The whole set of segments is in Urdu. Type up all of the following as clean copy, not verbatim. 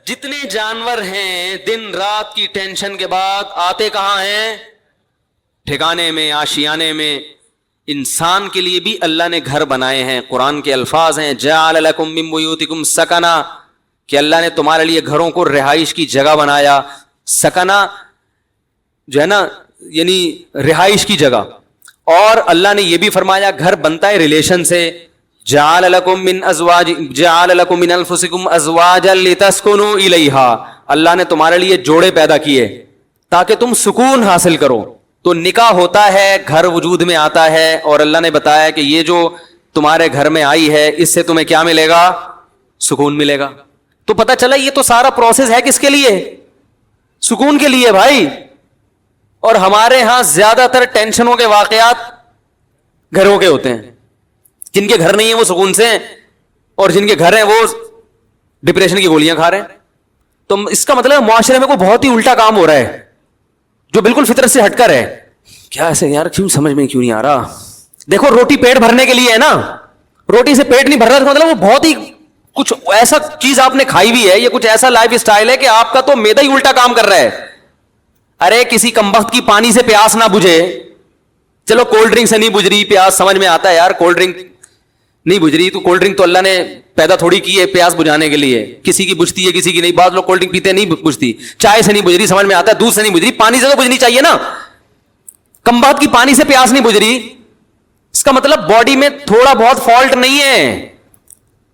جتنے جانور ہیں دن رات کی ٹینشن کے بعد آتے کہاں ہیں؟ ٹھکانے میں، آشیانے میں۔ انسان کے لیے بھی اللہ نے گھر بنائے ہیں۔ قرآن کے الفاظ ہیں جعل لکم من بیوتکم سکنا، کہ اللہ نے تمہارے لیے گھروں کو رہائش کی جگہ بنایا۔ سکنا جو ہے نا یعنی رہائش کی جگہ۔ اور اللہ نے یہ بھی فرمایا گھر بنتا ہے ریلیشن سے۔ جعل لکم من ازواج جعل لکم من انفسکم ازواجا لتسکنوا الیہا، اللہ نے تمہارے لیے جوڑے پیدا کیے تاکہ تم سکون حاصل کرو۔ تو نکاح ہوتا ہے، گھر وجود میں آتا ہے، اور اللہ نے بتایا کہ یہ جو تمہارے گھر میں آئی ہے اس سے تمہیں کیا ملے گا؟ سکون ملے گا۔ تو پتہ چلا یہ تو سارا پروسیس ہے کس کے لیے؟ سکون کے لیے بھائی۔ اور ہمارے ہاں زیادہ تر ٹینشنوں کے واقعات گھروں کے ہوتے ہیں۔ جن کے گھر نہیں ہیں وہ سکون سے ہیں، اور جن کے گھر ہیں وہ ڈپریشن کی گولیاں کھا رہے ہیں۔ تو اس کا مطلب معاشرے میں کوئی بہت ہی الٹا کام ہو رہا ہے جو بالکل فطرت سے ہٹ کر ہے۔ کیا ایسے یار کیوں سمجھ میں کیوں نہیں آ رہا؟ دیکھو روٹی پیٹ بھرنے کے لیے ہے نا، روٹی سے پیٹ نہیں بھر رہا، مطلب وہ بہت ہی کچھ ایسا چیز آپ نے کھائی ہوئی ہے، یہ کچھ ایسا لائف اسٹائل ہے کہ آپ کا تو میدا ہی الٹا کام کر رہا ہے۔ ارے کسی کمبخت کی پانی سے پیاس نہ بجھے، چلو کولڈ ڈرنک سے نہیں بجھ رہی پیاس، سمجھ میں آتا ہے یار کولڈ ڈرنک نہیں بجھ رہی، تو کولڈ ڈرنک تو اللہ نے پیدا تھوڑی کی ہے پیاس بجھانے کے لیے، کسی کی بجھتی ہے کسی کی نہیں۔ بعض لوگ کولڈ ڈرنک پیتے نہیں بجھتی، چائے سے نہیں بجھ رہی سمجھ میں آتا ہے، دودھ سے نہیں بجھ رہی، پانی سے تو بجھنی چاہیے نا۔ کمبخت کی پانی سے پیاس نہیں بجھ رہی، اس کا مطلب باڈی میں تھوڑا بہت فالٹ نہیں ہے۔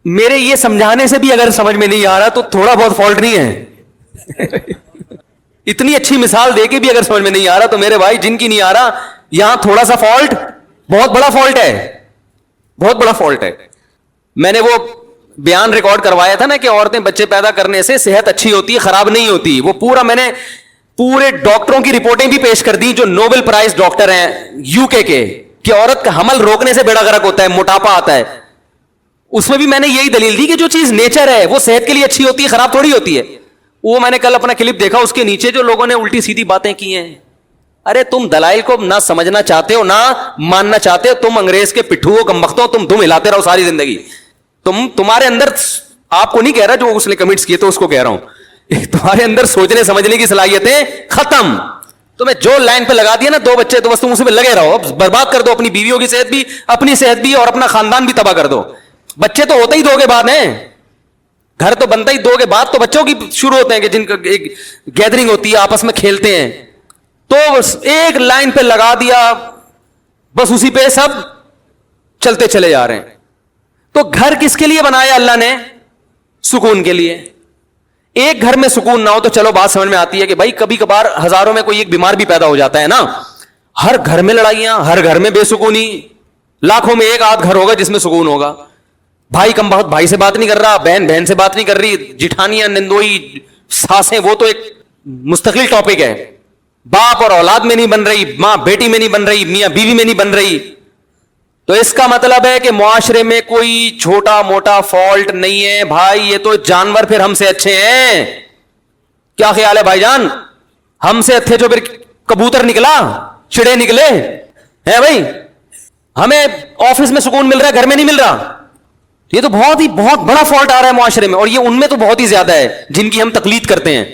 میرے یہ سمجھانے سے بھی اگر سمجھ میں نہیں آ رہا تو تھوڑا بہت فالٹ نہیں ہے۔ اتنی اچھی مثال دے کے بھی اگر سمجھ میں نہیں آ رہا تو میرے بھائی جن کی نہیں آ رہا، یہاں تھوڑا سا فالٹ بہت بڑا فالٹ ہے، بہت بڑا فالٹ ہے۔ میں نے وہ بیان ریکارڈ کروایا تھا نا کہ عورتیں بچے پیدا کرنے سے صحت اچھی ہوتی ہے، خراب نہیں ہوتی، وہ پورا میں نے پورے ڈاکٹروں کی رپورٹیں بھی پیش کر دی جو نوبل پرائز ڈاکٹر ہیں یو کے کہ عورت کا حمل روکنے سے بیڑا غرق ہوتا ہے، موٹاپا آتا ہے۔ اس میں بھی میں نے یہی دلیل دی کہ جو چیز نیچر ہے وہ صحت کے لیے اچھی ہوتی ہے، خراب تھوڑی ہوتی ہے۔ وہ میں نے کل اپنا کلپ دیکھا، اس کے نیچے جو لوگوں نے الٹی سیدھی باتیں کی ہیں۔ ارے تم دلائل کو نہ سمجھنا چاہتے ہو نہ ماننا چاہتے ہو، تم انگریز کے پٹھو ہو، کمبختوں، تم ہلاتے رہو ساری زندگی۔ تمہارے اندر، آپ کو نہیں کہہ رہا جو اس نے کمنٹس کیے تو اس کو کہہ رہا ہوں، تمہارے اندر سوچنے سمجھنے کی صلاحیتیں ختم۔ تمہیں جو لائن پہ لگا دیا نا دو بچے تو بس تم اسی پہ لگے رہو، برباد کر دو اپنی بیویوں کی صحت بھی، اپنی صحت بھی، اور اپنا خاندان بھی تباہ کر دو۔ بچے تو ہوتے ہی دو کے بعد ہیں، گھر تو بنتا ہی دو کے بعد، تو بچوں کی شروع ہوتے ہیں کہ جن کا ایک گیدرنگ ہوتی ہے، آپس میں کھیلتے ہیں، تو ایک لائن پہ لگا دیا، بس اسی پہ سب چلتے چلے جا رہے ہیں۔ تو گھر کس کے لیے بنایا اللہ نے؟ سکون کے لیے۔ ایک گھر میں سکون نہ ہو تو چلو بات سمجھ میں آتی ہے کہ بھائی کبھی کبھار ہزاروں میں کوئی ایک بیمار بھی پیدا ہو جاتا ہے نا۔ ہر گھر میں لڑائیاں، ہر گھر میں بے سکونی، لاکھوں میں ایک آدھ گھر ہوگا جس میں سکون ہوگا۔ بھائی کم بہت بھائی سے بات نہیں کر رہا، بہن بہن سے بات نہیں کر رہی، جٹھانیاں، نندوئی، ساسیں، وہ تو ایک مستقل ٹاپک ہے۔ باپ اور اولاد میں نہیں بن رہی، ماں بیٹی میں نہیں بن رہی، میاں بیوی میں نہیں بن رہی۔ تو اس کا مطلب ہے کہ معاشرے میں کوئی چھوٹا موٹا فالٹ نہیں ہے بھائی، یہ تو جانور پھر ہم سے اچھے ہیں۔ کیا خیال ہے بھائی جان؟ ہم سے اچھے جو پھر کبوتر نکلا، چڑے نکلے ہیں بھائی۔ ہمیں آفس میں سکون مل رہا ہے، گھر میں نہیں مل رہا۔ یہ تو بہت بڑا فالٹ آ رہا ہے معاشرے میں، اور یہ ان میں تو بہت ہی زیادہ ہے جن کی ہم تقلید کرتے ہیں۔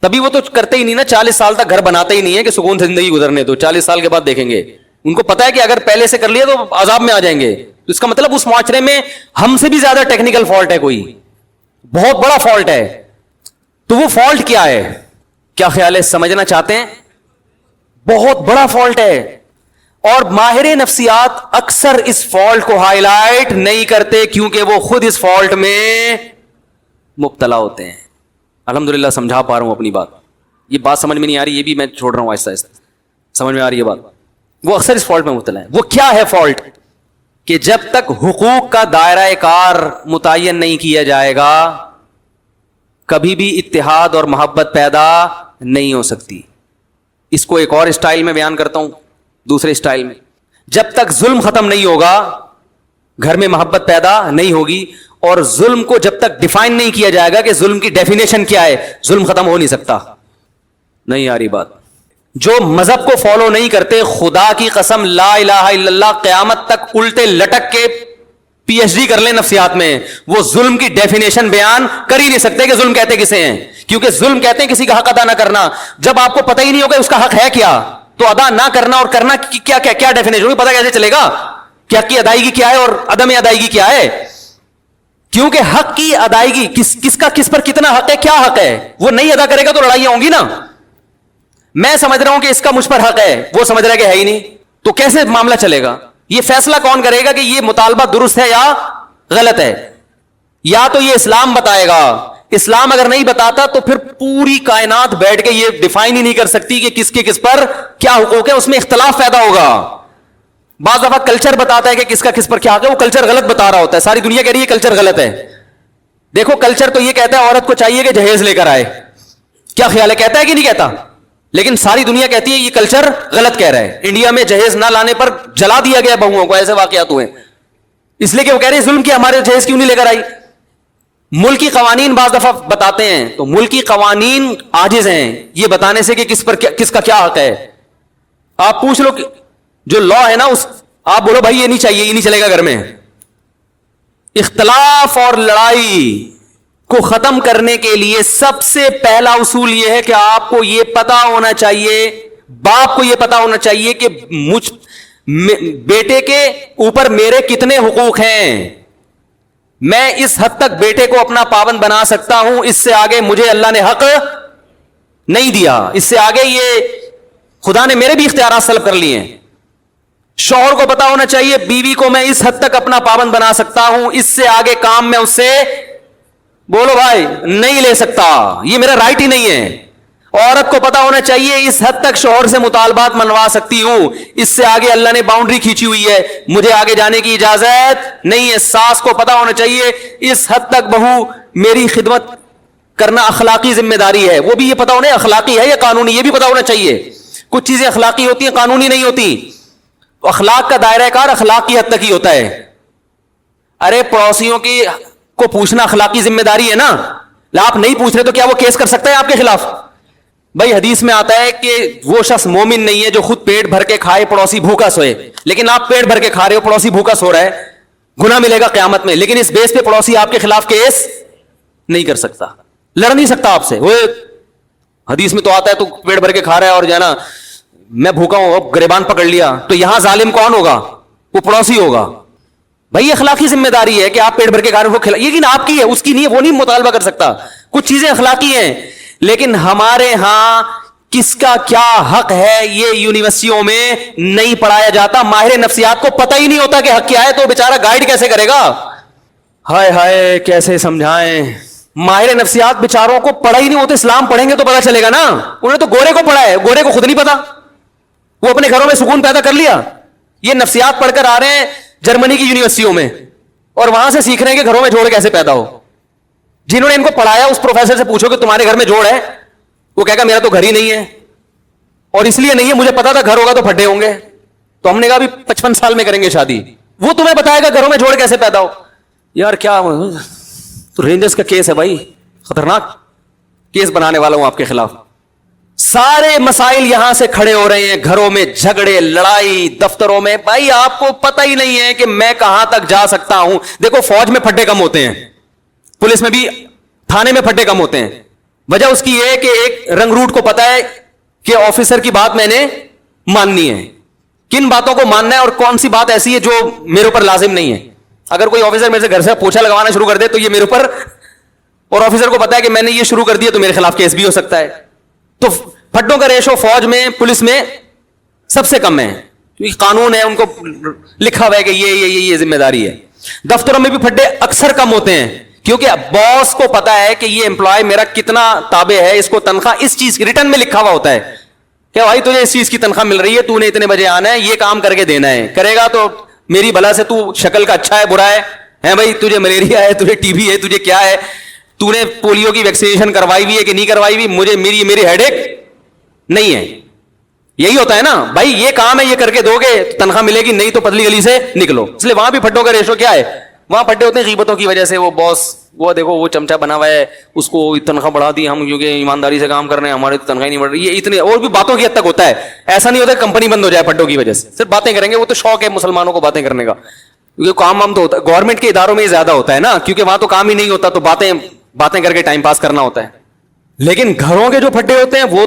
تبھی وہ تو کرتے ہی نہیں نا، 40 سال تک گھر بناتے ہی نہیں ہے کہ سکون سے زندگی گزرنے دو، 40 سال کے بعد دیکھیں گے۔ ان کو پتا ہے کہ اگر پہلے سے کر لیا تو عذاب میں آ جائیں گے۔ تو اس کا مطلب اس معاشرے میں ہم سے بھی زیادہ ٹیکنیکل فالٹ ہے، کوئی بہت بڑا فالٹ ہے۔ تو وہ فالٹ کیا ہے؟ کیا خیال ہے؟ سمجھنا چاہتے ہیں؟ بہت بڑا فالٹ ہے، اور ماہر نفسیات اکثر اس فالٹ کو ہائی لائٹ نہیں کرتے کیونکہ وہ خود اس فالٹ میں مبتلا ہوتے ہیں۔ الحمدللہ سمجھا پا رہا ہوں اپنی بات۔ یہ بات سمجھ میں نہیں آ رہی، یہ بھی میں چھوڑ رہا ہوں آہستہ آہستہ، سمجھ میں آ رہی ہے بات۔ وہ اکثر اس فالٹ میں مبتلا ہے۔ وہ کیا ہے فالٹ؟ کہ جب تک حقوق کا دائرہ کار متعین نہیں کیا جائے گا کبھی بھی اتحاد اور محبت پیدا نہیں ہو سکتی۔ اس کو ایک اور اسٹائل میں بیان کرتا ہوں، دوسرے اسٹائل میں، جب تک ظلم ختم نہیں ہوگا گھر میں محبت پیدا نہیں ہوگی، اور ظلم کو جب تک ڈیفائن نہیں کیا جائے گا کہ ظلم کی ڈیفینیشن کیا ہے، ظلم ختم ہو نہیں سکتا۔ نہیں آ رہی بات؟ جو مذہب کو فالو نہیں کرتے، خدا کی قسم لا الہ الا اللہ، قیامت تک الٹے لٹک کے PhD کر لیں نفسیات میں, وہ ظلم کی ڈیفینیشن بیان کر ہی نہیں سکتے کہ ظلم کہتے کسے ہیں, کیونکہ ظلم کہتے ہیں کسی کا حق ادا نہ کرنا. جب آپ کو پتہ ہی نہیں ہوگا اس کا حق ہے کیا, تو ادا نہ کرنا اور کرنا کیا کیا کیا ڈیفینیشن ہوگی, پتہ کیسے چلے گا کہ حق کی ادائیگی کیا ہے اور عدم ادائیگی کیا ہے؟ کیونکہ حق کی ادائیگی کس کا کس پر کتنا حق ہے, کیا حق ہے, وہ نہیں ادا کرے گا تو لڑائیاں ہوں گی نا. میں سمجھ رہا ہوں کہ اس کا مجھ پر حق ہے, وہ سمجھ رہا ہے کہ ہے ہی نہیں, تو کیسے معاملہ چلے گا؟ یہ فیصلہ کون کرے گا کہ یہ مطالبہ درست ہے یا غلط ہے؟ یا تو یہ اسلام بتائے گا. اسلام اگر نہیں بتاتا تو پھر پوری کائنات بیٹھ کے یہ ڈیفائن ہی نہیں کر سکتی کہ کس کے کس پر کیا حقوق ہے, اس میں اختلاف پیدا ہوگا. بعض دفعہ کلچر بتاتا ہے کہ کس کا کس پر کیا حق ہے, وہ کلچر غلط بتا رہا ہوتا ہے, ساری دنیا کہہ رہی ہے کلچر غلط ہے. دیکھو کلچر تو یہ کہتا ہے عورت کو چاہیے کہ جہیز لے کر آئے, کیا خیال ہے, کہتا ہے کہ نہیں کہتا؟ لیکن ساری دنیا کہتی ہے یہ کلچر غلط کہہ رہا ہے. انڈیا میں جہیز نہ لانے پر جلا دیا گیا بہوؤں کو, ایسے واقعات ہوئے, اس لیے کہ وہ کہہ رہے ہیں ظلم کیا, ہمارے جہیز کیوں نہیں لے کر آئی. ملکی قوانین بعض دفعہ بتاتے ہیں تو ملکی قوانین عاجز ہیں یہ بتانے سے کہ کس کا کیا حق ہے. آپ پوچھ لو جو لا ہے نا, اس آپ بولو بھائی یہ نہیں چاہیے, یہ نہیں چلے گا گھر میں. اختلاف اور لڑائی کو ختم کرنے کے لیے سب سے پہلا اصول یہ ہے کہ آپ کو یہ پتا ہونا چاہیے, باپ کو یہ پتا ہونا چاہیے کہ بیٹے کے اوپر میرے کتنے حقوق ہیں. میں اس حد تک بیٹے کو اپنا پابند بنا سکتا ہوں, اس سے آگے مجھے اللہ نے حق نہیں دیا, اس سے آگے یہ خدا نے میرے بھی اختیارات سلب کر لیے ہیں. شوہر کو پتا ہونا چاہیے بیوی کو میں اس حد تک اپنا پابند بنا سکتا ہوں, اس سے آگے کام میں اس سے بولو بھائی نہیں لے سکتا, یہ میرا رائٹ ہی نہیں ہے. عورت کو پتا ہونا چاہیے اس حد تک شوہر سے مطالبات منوا سکتی ہوں, اس سے آگے اللہ نے باؤنڈری کھینچی ہوئی ہے, مجھے آگے جانے کی اجازت نہیں ہے. ساس کو پتا ہونا چاہیے اس حد تک بہو میری خدمت کرنا اخلاقی ذمہ داری ہے, وہ بھی یہ پتا ہونا اخلاقی ہے یا قانونی, یہ بھی پتا ہونا چاہیے. کچھ چیزیں اخلاقی ہوتی ہیں, قانونی نہیں ہوتی. اخلاق کا دائرہ کار اخلاق کی حد تک ہی ہوتا ہے. ارے پڑوسیوں کی کو پوچھنا اخلاقی ذمہ داری ہے نا, آپ نہیں پوچھ رہے تو کیا وہ کیس کر سکتا ہے آپ کے خلاف؟ بھائی حدیث میں آتا ہے کہ وہ شخص مومن نہیں ہے جو خود پیٹ بھر کے کھائے پڑوسی بھوکا سوئے. لیکن آپ پیٹ بھر کے کھا رہے ہو, پڑوسی بھوکا سو رہا ہے, گناہ ملے گا قیامت میں, لیکن اس بیس پہ پڑوسی آپ کے خلاف کیس نہیں کر سکتا, لڑ نہیں سکتا آپ سے. وہ حدیث میں تو آتا ہے تو پیٹ بھر کے کھا رہا ہے اور جو ہے نا میں بھوکا ہوں, اب گریبان پکڑ لیا, تو یہاں ظالم کون ہوگا؟ وہ پڑوسی ہوگا. بھائی اخلاقی ذمہ داری ہے کہ آپ پیٹ بھر کے کھا رہے ہو, کھلا, لیکن آپ کی ہے, اس کی نہیں ہے, وہ نہیں مطالبہ کر سکتا. کچھ چیزیں اخلاقی ہیں, لیکن ہمارے ہاں کس کا کیا حق ہے یہ یونیورسٹیوں میں نہیں پڑھایا جاتا. ماہر نفسیات کو پتہ ہی نہیں ہوتا کہ حق کیا ہے, تو بیچارہ گائیڈ کیسے کرے گا؟ ہائے ہائے کیسے سمجھائیں. ماہر نفسیات بیچاروں کو پڑھا ہی نہیں ہوتا, اسلام پڑھیں گے تو پتا چلے گا نا. انہیں تو گورے کو پڑھا ہے, گورے کو خود نہیں پتا, وہ اپنے گھروں میں سکون پیدا کر لیا. یہ نفسیات پڑھ کر آ رہے ہیں جرمنی کی یونیورسٹیوں میں, اور وہاں سے سیکھ رہے ہیں کہ گھروں میں جوڑ کیسے پیدا ہو. جنہوں نے ان کو پڑھایا اس پروفیسر سے پوچھو کہ تمہارے گھر میں جوڑ ہے, وہ کہے گا میرا تو گھر ہی نہیں ہے, اور اس لیے نہیں ہے مجھے پتا تھا گھر ہوگا تو پھٹے ہوں گے. تو ہم نے کہا بھی 55 سال میں کریں گے شادی, وہ تمہیں بتائے گا گھروں میں جوڑ کیسے پیدا ہو. یار کیا تو رینجرز کا کیس ہے بھائی, خطرناک کیس بنانے والا ہوں آپ کے خلاف. سارے مسائل یہاں سے کھڑے ہو رہے ہیں, گھروں میں جھگڑے, لڑائی, دفتروں میں. بھائی آپ کو پتہ ہی نہیں ہے کہ میں کہاں تک جا سکتا ہوں. دیکھو فوج میں پھٹے کم ہوتے ہیں, پولیس میں بھی, تھانے میں پھٹے کم ہوتے ہیں. وجہ اس کی یہ ہے کہ ایک رنگ روٹ کو پتا ہے کہ آفیسر کی بات میں نے ماننی ہے, کن باتوں کو ماننا ہے اور کون سی بات ایسی ہے جو میرے اوپر لازم نہیں ہے. اگر کوئی آفیسر میرے سے گھر سے پوچھا لگوانا شروع کر دے تو یہ میرے اوپر, اور آفیسر کو پتا ہے کہ میں نے یہ شروع کر دیا تو میرے خلاف کیس بھی ہو سکتا ہے. تو پھٹوں کا ریشو فوج میں, پولیس میں سب سے کم ہے, کیونکہ قانون ہے, ان کو لکھا ہوا ہے کہ یہ ذمہ داری ہے. دفتروں میں بھی پھٹے اکثر کم ہوتے ہیں, کیونکہ باس کو پتا ہے کہ یہ امپلائی میرا کتنا تابع ہے, اس کو تنخواہ اس چیز کی ریٹرن میں لکھا ہوا ہوتا ہے کہ بھائی تجھے اس چیز کی تنخواہ مل رہی ہے, تو نے اتنے بجے آنا ہے, یہ کام کر کے دینا ہے, کرے گا تو میری بلا سے, تو شکل کا اچھا ہے برا ہے بھائی, تجھے ملیریا ہے, تجھے ٹی بی ہے, تجھے کیا ہے, تو نے پولیو کی ویکسینیشن کروائی ہوئی ہے کہ نہیں کروائی ہوئی, مجھے میری ہیڈ ایک نہیں ہے. یہی ہوتا ہے نا بھائی, یہ کام ہے, یہ کر کے دو گے تو تنخواہ ملے گی, نہیں تو پتلی گلی سے نکلو. اس لیے وہاں بھی پھٹوں کا ریشو کیا ہے, وہاں پھٹے ہوتے ہیں غیبتوں کی وجہ سے. وہ باس, وہ دیکھو وہ چمچا بنا ہوا ہے, اس کو تنخواہ بڑھا دی ہم کیونکہ ایمانداری سے کام کر رہے ہیں, ہمارے تو تنخواہ نہیں بڑھ رہی. یہ اتنے اور بھی باتوں کی حد تک ہوتا ہے, ایسا نہیں ہوتا کہ کمپنی بند ہو جائے پھٹوں کی وجہ سے, صرف باتیں کریں گے. وہ تو شوق ہے مسلمانوں کو باتیں کرنے کا. کیونکہ کام تو ہوتا ہے گورنمنٹ کے اداروں میں ہی زیادہ ہوتا ہے نا, کیونکہ وہاں تو کام ہی نہیں ہوتا, تو باتیں کر کے ٹائم پاس کرنا ہوتا ہے. لیکن گھروں کے جو پھڈے ہوتے ہیں وہ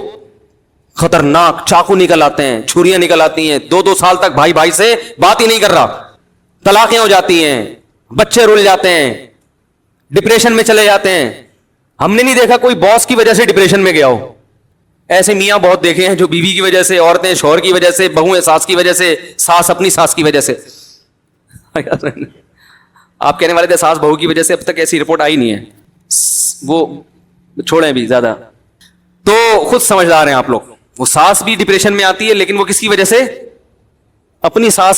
خطرناک, چاقو نکل آتے ہیں, چھریاں نکل آتی ہیں, 2-2 سال تک بھائی بھائی سے بات ہی نہیں کر رہا, طلاقیں ہو جاتی ہیں, بچے رل جاتے ہیں, ڈپریشن میں چلے جاتے ہیں. ہم نے نہیں دیکھا کوئی باس کی وجہ سے ڈپریشن میں گیا ہو. ایسے میاں بہت دیکھے ہیں جو بیوی کی وجہ سے, عورتیں شوہر کی وجہ سے, بہویں ساس کی وجہ سے, ساس اپنی ساس کی وجہ سے. آپ کہنے والے تھے ساس بہو کی وجہ سے, اب تک ایسی رپورٹ آئی نہیں ہے, وہ چھوڑیں بھی زیادہ. تو خود سمجھدار ہیں آپ لوگ. وہ ساس بھی ڈپریشن میں آتی ہے لیکن وہ کس کی وجہ سے, اپنی ساس